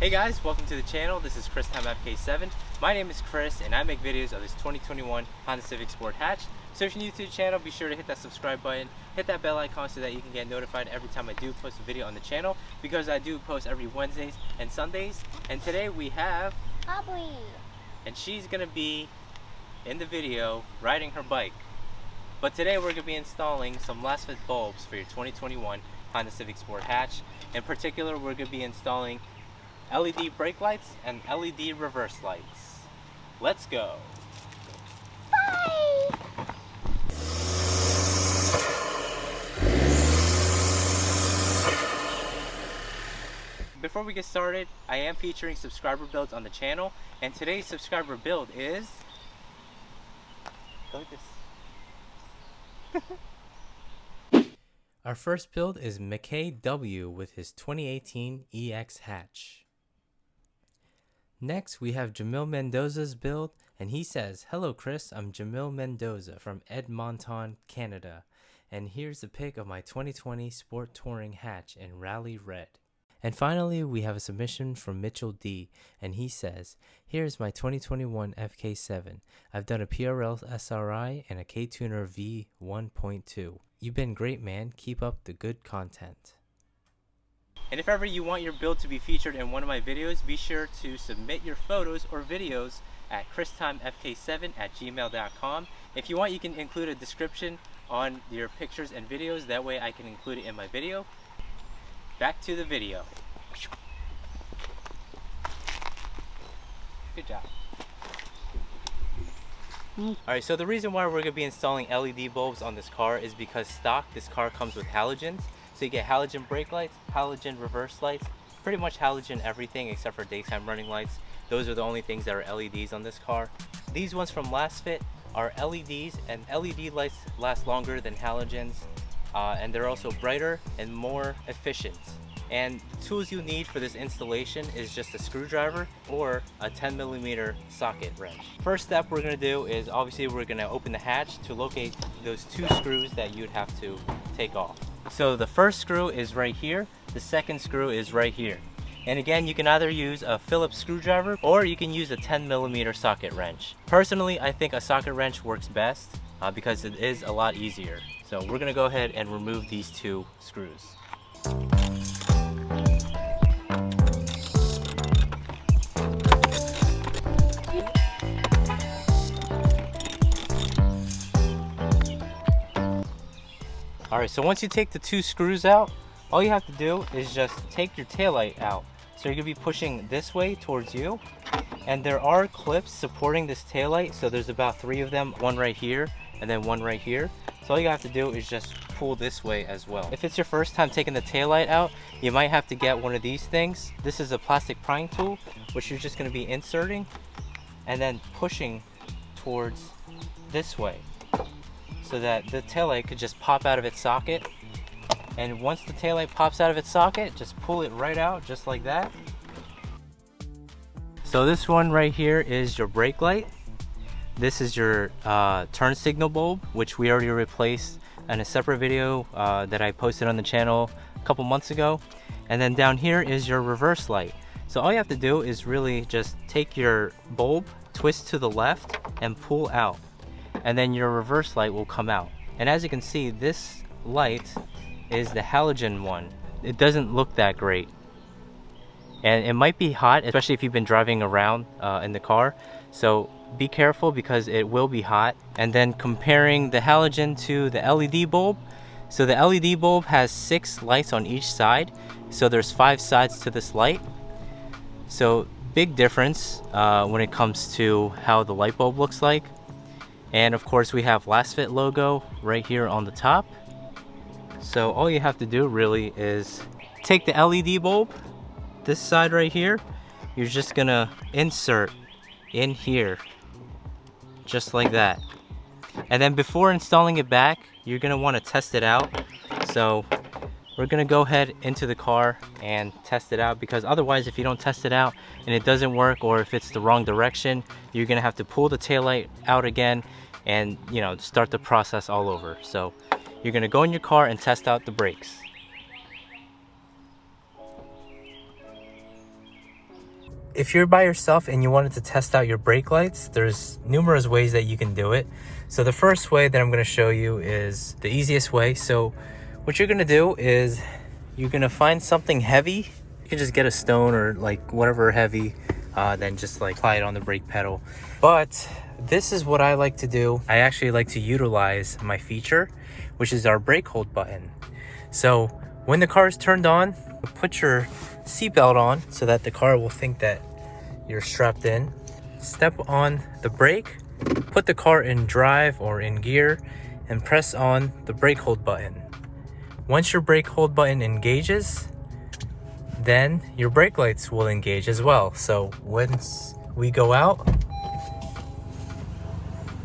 Hey guys, welcome to the channel. This is Time FK7. My name is Chris and I make videos of this 2021 Honda Civic Sport hatch. So if you're new to the channel, be sure to hit that subscribe button, hit that bell icon so that you can get notified every time I do post a video on the channel, because I do post every Wednesdays and Sundays. And today we have Aubrey, and she's gonna be in the video riding her bike. But today we're gonna be installing some LASFIT bulbs for your 2021 Honda Civic Sport hatch. In particular, we're gonna be installing LED brake lights and LED reverse lights. Let's go. bye! Before we get started, I am featuring subscriber builds on the channel, and today's subscriber build is... Go like this. Our first build is McKay W with his 2018 EX hatch. Next, we have Jamil Mendoza's build, and he says, "Hello Chris, I'm Jamil Mendoza from Edmonton, Canada, and here's a pic of my 2020 Sport Touring hatch in Rally Red." And finally, we have a submission from Mitchell D, and he says, "Here's my 2021 FK7. I've done a PRL SRI and a K-Tuner V1.2. You've been great, man. Keep up the good content." And if ever you want your build to be featured in one of my videos, be sure to submit your photos or videos at christimefk7@gmail.com. If you want, you can include a description on your pictures and videos. That way I can include it in my video. Back to the video. Good job. Alright, so the reason why we're going to be installing LED bulbs on this car is because stock, this car comes with halogens. So you get halogen brake lights, halogen reverse lights, pretty much halogen everything except for daytime running lights. Those are the only things that are LEDs on this car. These ones from LASFIT are LEDs, and LED lights last longer than halogens, and they're also brighter and more efficient. And the tools you need for this installation is just a screwdriver or a 10mm socket wrench. First step we're going to do is, obviously, we're going to open the hatch to locate those two screws that you'd have to take off. So the first screw is right here, the second screw is right here. And again, you can either use a Phillips screwdriver or you can use a 10mm socket wrench. Personally, I think a socket wrench works best because it is a lot easier. So we're going to go ahead and remove these two screws. Alright, so once you take the two screws out, all you have to do is just take your taillight out. So you're going to be pushing this way towards you, and there are clips supporting this taillight, so there's about 3 of them, one right here and then one right here. So all you have to do is just pull this way as well. If it's your first time taking the taillight out, you might have to get one of these things. This is a plastic prying tool, which you're just going to be inserting and then pushing towards this way, so that the taillight could just pop out of its socket. And once the taillight pops out of its socket, just pull it right out, just like that. So this one right here is your brake light. This is your turn signal bulb, which we already replaced in a separate video that I posted on the channel a couple months ago. And then down here is your reverse light. So all you have to do is really just take your bulb, twist to the left, and pull out. And then your reverse light will come out. And as you can see, this light is the halogen one. It doesn't look that great, and it might be hot, especially if you've been driving around in the car. So be careful, because it will be hot. And then comparing the halogen to the LED bulb, so the LED bulb has 6 lights on each side, so there's 5 sides to this light. So big difference when it comes to how the light bulb looks like. And of course, we have LASFIT logo right here on the top. So all you have to do really is take the LED bulb, this side right here, you're just gonna insert in here, just like that. And then before installing it back, you're gonna wanna test it out. So we're gonna go ahead into the car and test it out, because otherwise, if you don't test it out and it doesn't work, or if it's the wrong direction, you're gonna have to pull the taillight out again and, you know, start the process all over. So you're gonna go in your car and test out the brakes. if you're by yourself and you wanted to test out your brake lights, there's numerous ways that you can do it. So the first way that I'm going to show you is the easiest way. So what you're going to do is you're going to find something heavy. You can just get a stone or like whatever heavy, then just like apply it on the brake pedal. But this is what I like to do. I actually like to utilize my feature, which is our brake hold button. So when the car is turned on, put your seatbelt on so that the car will think that you're strapped in. Step on the brake, put the car in drive or in gear, and press on the brake hold button. Once your brake hold button engages, then your brake lights will engage as well. So once we go out,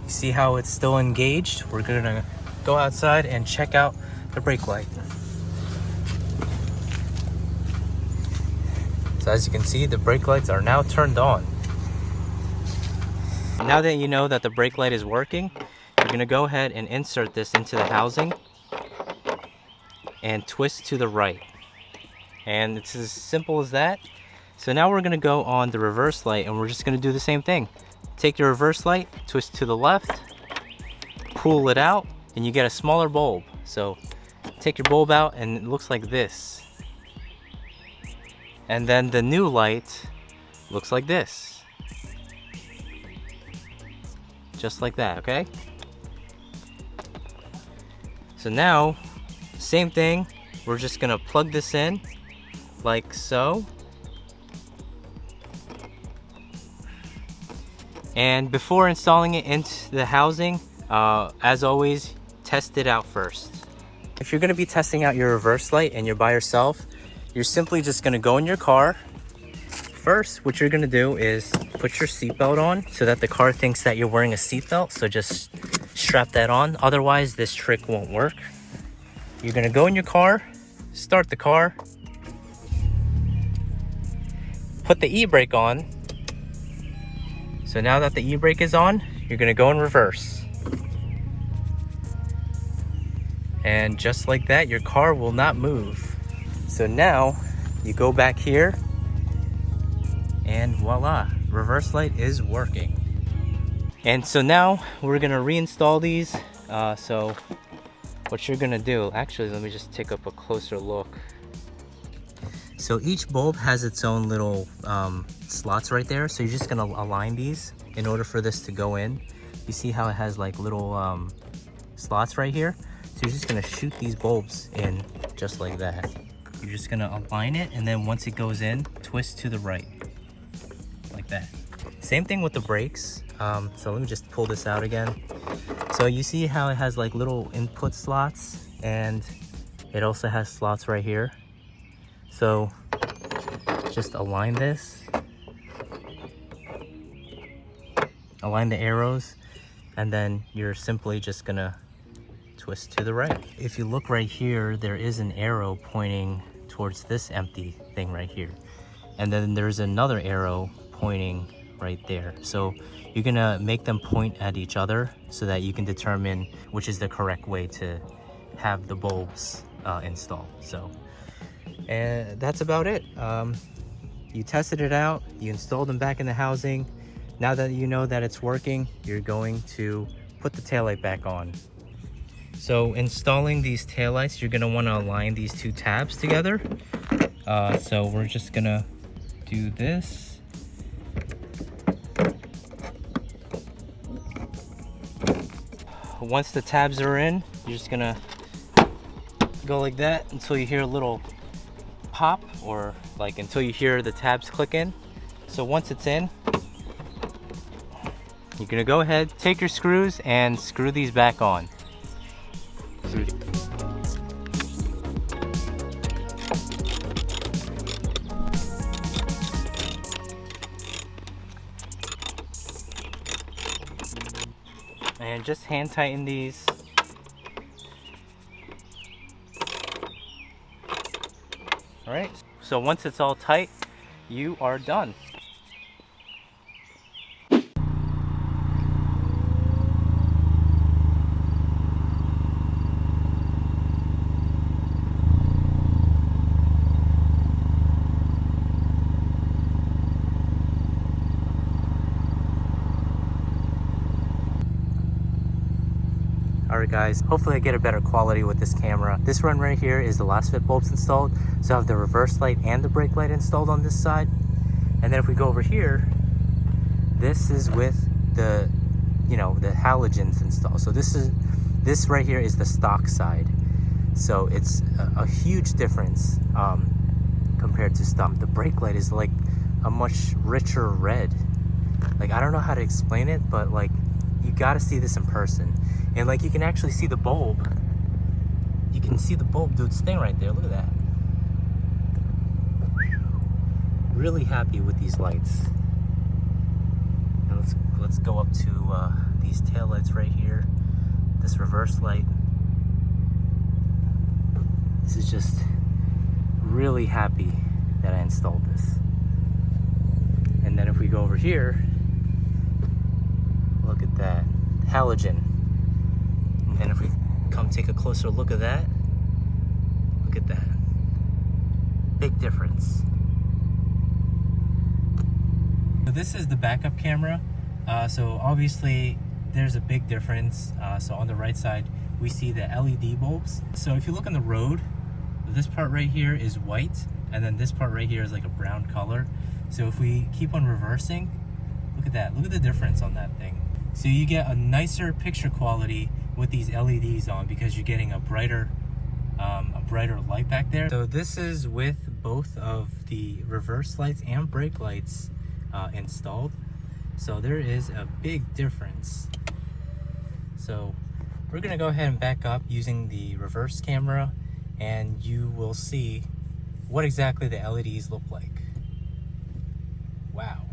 you see how it's still engaged? We're gonna go outside and check out the brake light. So as you can see, the brake lights are now turned on. Now that you know that the brake light is working, you're gonna go ahead and insert this into the housing and twist to the right. And it's as simple as that. So now we're gonna go on the reverse light and we're just gonna do the same thing. Take your reverse light, twist to the left, pull it out, and you get a smaller bulb. So take your bulb out and it looks like this. And then the new light looks like this. Just like that, okay? So now, same thing, we're just gonna plug this in like so. And before installing it into the housing, as always, test it out first. If you're gonna be testing out your reverse light and you're by yourself, you're simply just gonna go in your car. First, what you're gonna do is put your seatbelt on so that the car thinks that you're wearing a seatbelt. So just strap that on. Otherwise, this trick won't work. You're gonna go in your car, start the car, put the e-brake on. So now that the e-brake is on, you're gonna go in reverse. And just like that, your car will not move. So now you go back here and voila, reverse light is working. And so now we're gonna reinstall these. So what you're gonna do, actually, let me just take up a closer look. So each bulb has its own little slots right there. So you're just gonna align these in order for this to go in. You see how it has like little slots right here? So you're just gonna shoot these bulbs in just like that. You're just gonna align it, and then once it goes in, twist to the right, like that. Same thing with the brakes. So let me just pull this out again. So you see how it has like little input slots, and it also has slots right here. So just align this, align the arrows, and then you're simply just gonna twist to the right. If you look right here, there is an arrow pointing towards this empty thing right here. And then there's another arrow pointing right there. So you're gonna make them point at each other so that you can determine which is the correct way to have the bulbs installed. So, and that's about it. You tested it out, you installed them back in the housing. Now that you know that it's working, you're going to put the taillight back on. So installing these taillights, you're gonna wanna align these two tabs together. So we're just gonna do this. Once the tabs are in, you're just gonna go like that until you hear a little pop, or like until you hear the tabs click in. So once it's in, you're gonna go ahead, take your screws and screw these back on. And just hand tighten these. All right, so once it's all tight, you are done. Alright guys, hopefully I get a better quality with this camera. This run right here is the LASFIT bulbs installed. So I have the reverse light and the brake light installed on this side. And then if we go over here, this is with the, the halogens installed. So this right here is the stock side. So it's a huge difference compared to stock. The brake light is like a much richer red. Like, I don't know how to explain it, but like, you gotta see this in person. And like, you can actually see the bulb. You can see the bulb do its thing right there. Look at that. Really happy with these lights. And let's go up to these taillights right here. This reverse light. This is just really happy that I installed this. And then if we go over here, look at that halogen. And then if we come take a closer look at that, look at that. Big difference. So this is the backup camera. So obviously there's a big difference. So on the right side, we see the LED bulbs. So if you look on the road, this part right here is white, and then this part right here is like a brown color. So if we keep on reversing, look at that. Look at the difference on that thing. So you get a nicer picture quality with these LEDs on because you're getting a brighter light back there. So this is with both of the reverse lights and brake lights installed. So there is a big difference. So we're gonna go ahead and back up using the reverse camera, and you will see what exactly the LEDs look like. Wow.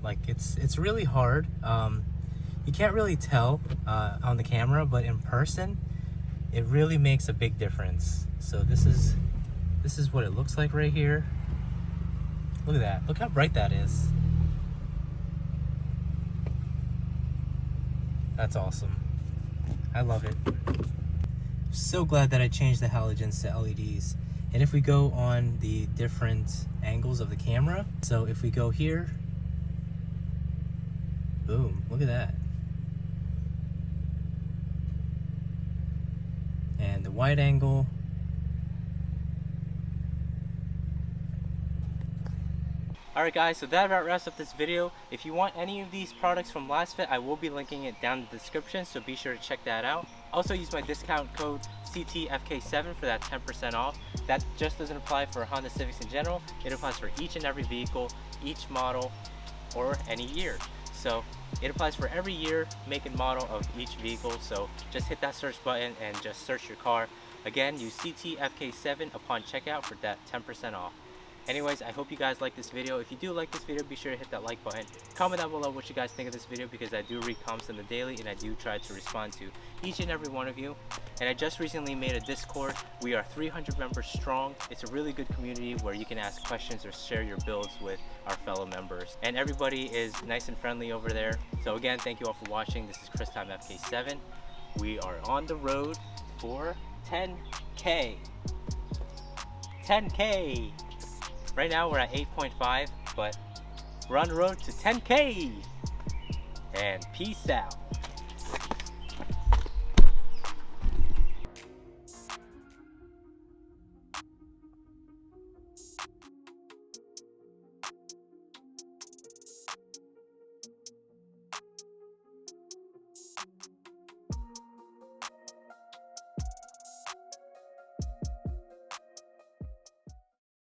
Like, it's really hard. You can't really tell on the camera, but in person, it really makes a big difference. So this is what it looks like right here. Look at that. Look how bright that is. That's awesome. I love it. So glad that I changed the halogens to LEDs. And if we go on the different angles of the camera, so if we go here, boom, look at that. And the wide angle. Alright guys, so that about wraps up this video. If you want any of these products from LASFIT, I will be linking it down in the description, so be sure to check that out. Also use my discount code CTFK7 for that 10% off. That just doesn't apply for Honda Civics in general. It applies for each and every vehicle, each model, or any year. So it applies for every year, make and model of each vehicle. So just hit that search button and just search your car. Again, use CTFK7 upon checkout for that 10% off. Anyways, I hope you guys like this video. If you do like this video, be sure to hit that like button. Comment down below what you guys think of this video, because I do read comments on the daily and I do try to respond to each and every one of you. And I just recently made a Discord. We are 300 members strong. It's a really good community where you can ask questions or share your builds with our fellow members. And everybody is nice and friendly over there. So again, thank you all for watching. This is Time FK7. We are on the road for 10K. 10K! Right now we're at 8.5, but we're on the road to 10K. And peace out.